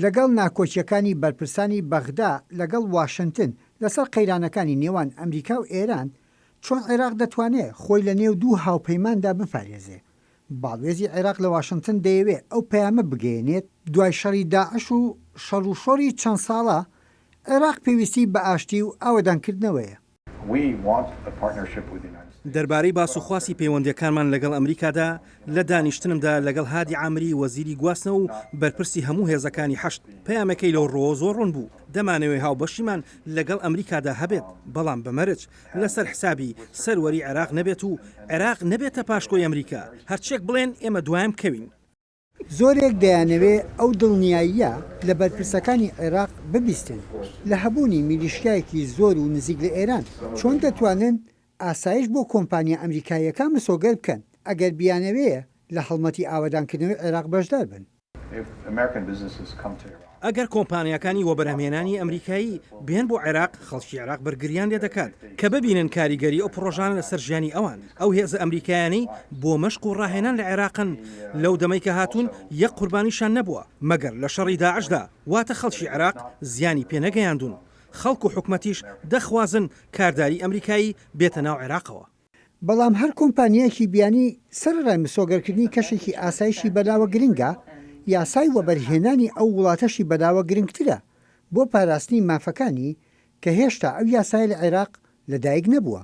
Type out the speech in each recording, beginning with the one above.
لەگەڵ ناکۆچیەکانی بەرپرسانی بەغدا لەگەڵ واشنتن لەسەر قەیرانەکانی نێوان ئەمریکا و ئێران چۆن عێراق دەتوانێت خۆی لە نێو دوو هاوپەیماندا بپارێزێ. باڵێزی عێراق لە واشنتن دەیەوێت ئەو پەیامە بگەێنێت دوای شەڕی داعش و شەڕوشۆری چەند ساڵە عێراق پێویستی بە ئاشتی و ئاوەدانکردنەوەیە. دەربارەی باسوخواسی پەیوەندیەکانمان لەگەڵ ئەمریکادا لە دانیشتنمدا لەگەڵ هادی عامری وەزیری گواستنەوە و بەرپرسی هەموو هێزەکانی حەشت پەیامەکەی لەو ڕۆ زۆر ڕوون بوو. دەمانەوێت هاوبەشیمان لەگەڵ ئەمریکادا هەبێت، بەڵام بەمەرج لەسەر حسابی سەروەری عێراق نەبێت و عێراق نەبێتە پاشکۆی ئەمریکا. هەرچێک بڵێن ئێمە دوایم کەوین. زۆرێک دەیانەوێت ئەو دڵنیاییە لە بەرپرسەکانی عێراق ببیستن لە هەبوونی میلیشیایەکی زۆر و نزیک لە ئێران چۆن دەتوانن ئاسایش بۆ کۆمپانیا ئەمریکاییەکان مسۆگەر بکەن ئەگەر بیانەوەیە لە هەڵمەتی ئاوەدانکردنەوەی عێراق بەشدار بن. ئەگەر کۆمپانیەکانی وەبەرهەمهێنانی ئەمریکایی بێن بۆ عێراق، خەڵکی عێراق بەرگریان لێ دەکات کە ببینن کاریگەری ئەو پرۆژانە لەسەر ژیانی ئەوان. ئەو هێزە ئەمریکایانی بۆ مەشق و ڕاهێنان لە عێراقن لەو دەمەی کە هاتوون یەک قوربانیشان نەبووە مەگەر لە شەڕی داعشدا، واتە خەڵکی عێراق زیانی پێ نەگەیاندون. خەڵک و حکومەتیش دەخوازن کارداری ئەمریکایی بێتە ناو عێراقەوە. بەڵام هەر کۆمپانیایەکی بیانی سەرڕای مسۆگەرکردنی کەشێکی ئاسایشی بەداوە گرنگە، یاسای وەبەرهێنانی ئەو وڵاتەشی بەداوە گرنگترە بۆ پاراستنی مافەکانی کە هێشتا ئەو یاسای لە عێراق لەدایک نەبووە.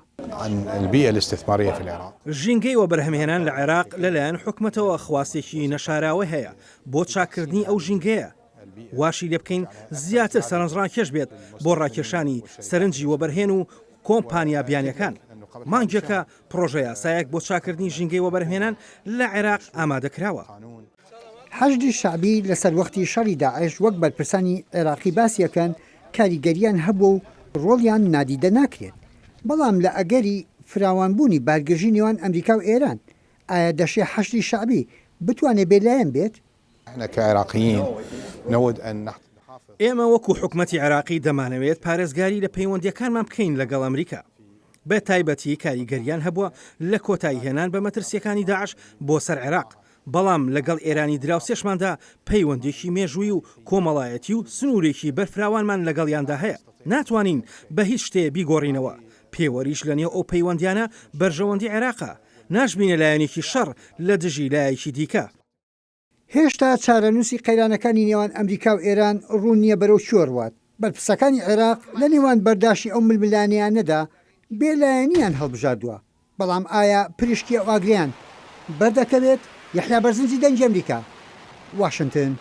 ژینگەی وەبەرهەمهێنان لە عێراق لەلایەن حکومەتەوە خواستێکی نەشاراوە هەیە بۆ چاکردنی ئەو ژینگەیە. واشی لێ بکەین زیاتر سەرنجڕاکێش بێت بۆ ڕاکێشانی سەرنجی وەبەرهێن و کۆمپانیا بیانیەکان. مانگێکە پرۆژە یاسایەک بۆ چاکردنی ژینگەی وەبەرهێنان لە عێراق ئامادەکراوە. حەشدی شعبی لەسەر وەختی شەڕی داعش وەک بەرپرسانی عێراقی باسیەکەن کاریگەریان هەبوو و ڕۆڵیان نادیدە ناکرێت. بەڵام لە ئەگەری فراوانبوونی بارگەژی نێوان ئەمریکا و ئێران ئایا دەشێ حەشدی شعبی بتوانێت بێلایەن بێت؟ ئێمە وەکو حکومەتی عێراقی دەمانەوێت پارێزگاری لە پەیوەندیەکانمان بکەین لەگەڵ ئەمریکا. بە تایبەتی کاریگەریان هەبووە لە کۆتایی هێنان بە مەترسیەکانی داعش بۆ سەر عێراق. بەڵام لەگەڵ ئێرانی دراوسێشماندا پەیوەندێکی مێژووی و کۆمەڵایەتی و سنوورێکی بەرفراوانمان لەگەڵیاندا هەیە. ناتوانین بە هیچ شتێ بیگۆڕینەوە. پێوەریش لە نێو ئەو پەیوەندیانە بەرژەوەندی عێراقا، ناشبینە لایەنێکی شەڕ لە دژی لایەکی دیکە. هێشتا چارەنووسی قەیرانەکانی نێوان ئەمریکا و ئێران ڕوون نییە بەرەو چۆڕوات. بەرپرسەکانی عێراق لە نێوان بەرداشی ئەو ململانیانەدا بێلایەنیان هەڵبژاردووە. بەڵام ئایا پریشکی ئەو ئاگریان بەردەکەوێت؟ یحیا بەرزنجی دەنگی ئەمریکا، واشنتن.